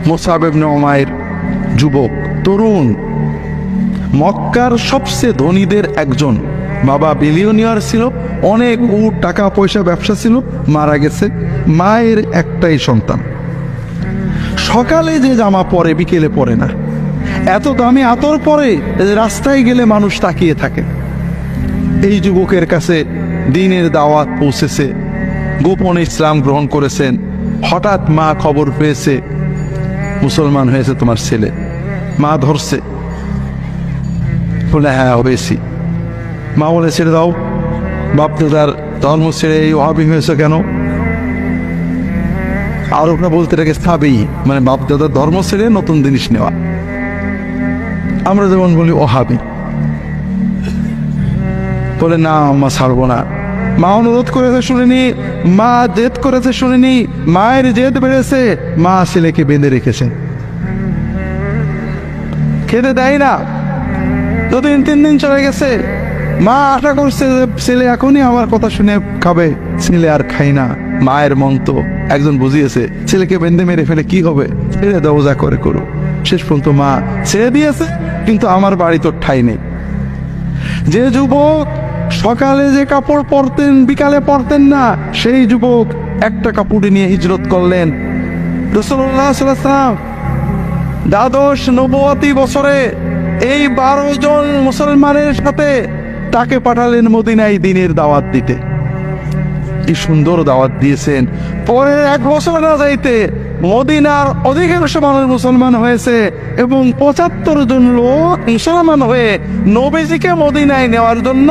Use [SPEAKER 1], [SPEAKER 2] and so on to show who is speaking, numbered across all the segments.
[SPEAKER 1] মুসআব ইবনে উমাইর যুবক, তরুণ, মক্কার সবচেয়ে ধনীদের একজন, বাবা বিলিয়নিয়ার ছিল, অনেক টাকা পয়সা ব্যবসা ছিল, মারা গেছে। মায়ের একটাই সন্তান। সকালে যে জামা পরে বিকেলে পরে না, এত দামি আতর পরে রাস্তায় গেলে মানুষ তাকিয়ে থাকে। এই যুবকের কাছে দ্বীনের দাওয়াত পৌঁছেছে, গোপনে ইসলাম গ্রহণ করেছেন। হঠাৎ মা খবর পেয়েছে মুসলমান হয়েছে তোমার ছেলে। মা ধরছে, বলে হ্যাঁ হয়েছি। মা বলে ছেড়ে দাও, বাপ দাদার ধর্ম ছেড়ে এই ওহাবি হয়েছে কেন? আর ওরা বলতে থাকে স্থাবেই, মানে বাপ দাদার ধর্ম ছেড়ে নতুন জিনিস নেওয়া। আমরা যেমন বলি ওহাবি। বলে না মা ছাড়বো না। মা অনুরোধ করেছে শুনিনি, মা জেদ করেছে শুনিনি, মায়ের জেদ বেড়েছে, মা ছেলেকে বেঁধে রেখেছে, খেতে দেয় না। 2-3 দিন চলে গেছে। মা আশা করছে ছেলে এখনই আমার কথা শুনে খাবে, ছেলে আর খাই না। মায়ের মন তো একজন বুঝিয়েছে ছেলেকে বেঁধে মেরে ফেলে কি হবে, ছেড়ে দাও যা করে করো। শেষ পর্যন্ত মা ছেড়ে দিয়েছে, কিন্তু আমার বাড়ি তো ঠাই নেই। যে যুবক সকালে যে কাপড় পরতেন বিকালে পরতেন না, সেই যুবক একটা কাপড় নিয়ে হিজরত করলেন। রাসূলুল্লাহ সাল্লাল্লাহু আলাইহি ওয়াসাল্লাম দ্বাদশ নবুয়তি বছরে এই 12 জন মুসলমানের সাথে তাকে পাঠালেন মদিনায় দ্বীনের দাওয়াত দিতে। কি সুন্দর দাওয়াত দিয়েছেন। পরে 1 বছর না যাইতে মদিনার অধিকাংশ মানুষ মুসলমান হয়েছে এবং 75 জন লোক মুসলমান হয়ে নবীজিকে মদিনায় নেওয়ার জন্য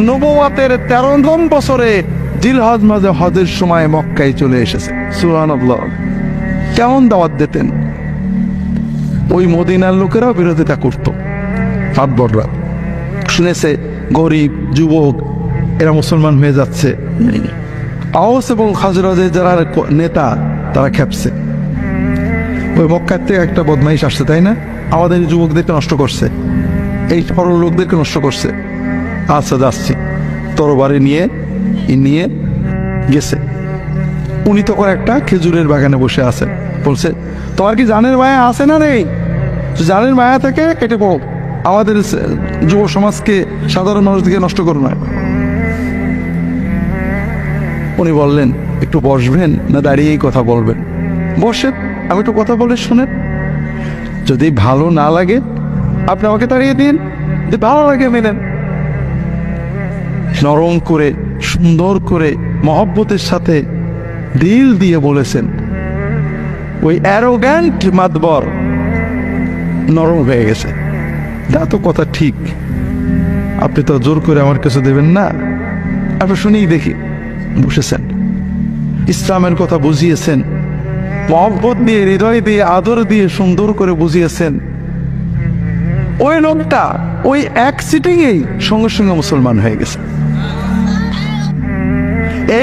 [SPEAKER 1] নবুয়তের 13 বছরে জিলহজ মাসে হজের সময় মক্কায় চলে এসেছে। সুবহানাল্লাহ। কেমন দাওয়াত দিতেন! ওই মদিনার লোকেরাও বিরোধিতা করত। ফাটবররা শুনেছে গরিব যুবক এরা মুসলমান হয়ে যাচ্ছে। আওস এবং খাজরাজের যারা নেতা তারা খেপছে, ওই মক্কার থেকে একটা বদমাইশ আসছে, তাই না? আমাদের যুবকদেরকে নষ্ট করছে, এই সরল লোকদেরকে নষ্ট করছে। আচ্ছা যাচ্ছি। তরবারি নিয়ে গেছে। উনি তখন একটা খেজুরের বাগানে বসে আছেন। বলছে তোমার কি জানের মায়া আছে না নেই? জানের মায়া থেকে কেটে পড়ো, আমাদের যুব সমাজকে সাধারণ মানুষকে নষ্ট করো না। উনি বললেন একটু বসবেন না দাঁড়িয়েই কথা বলবেন? বসেন, আমি একটু কথা বলে শুনেন। যদি ভালো না লাগে আপনি আমাকে তাড়িয়ে দিন, যদি ভালো লাগে মেনেন। নরম করে সুন্দর করে মহব্বতের সাথে দিল দিয়ে বলেছেন। ওই অ্যারোগ্যান্ট মাতবর নরম হয়ে গেছে। তা তো কথা ঠিক, আপনি তো জোর করে আমার কাছে দেবেন না, আপনি শুনেই দেখি। বসেছেন, ইসলামের কথা বুঝিয়েছেন, মহব্বত দিয়ে হৃদয় দিয়ে আদর দিয়ে সুন্দর করে বুঝিয়েছেন। ওই লোকটা ওই এক সিটিংয়েই সঙ্গে সঙ্গে মুসলমান হয়ে গেছে।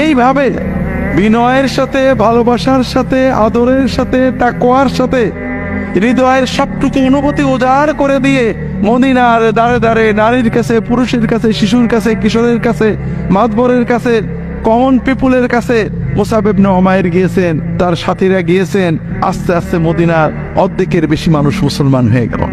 [SPEAKER 1] এইভাবে বিনয়ের সাথে, ভালোবাসার সাথে, আদরের সাথে, তাকওয়ার সাথে হৃদয়ের সবটুকু অনুভূতি উজাড় করে দিয়ে মদিনার দাঁড়ে দাঁড়ে নারীর কাছে, পুরুষের কাছে, শিশুর কাছে, কিশোরের কাছে, মাতবরের কাছে, কমন পিপুলের কাছে মুসআব ইবনে উমাইর গিয়েছেন, তার সাথীরা গিয়েছেন। আস্তে আস্তে মদিনার অর্ধেকের বেশি মানুষ মুসলমান হয়ে গেল।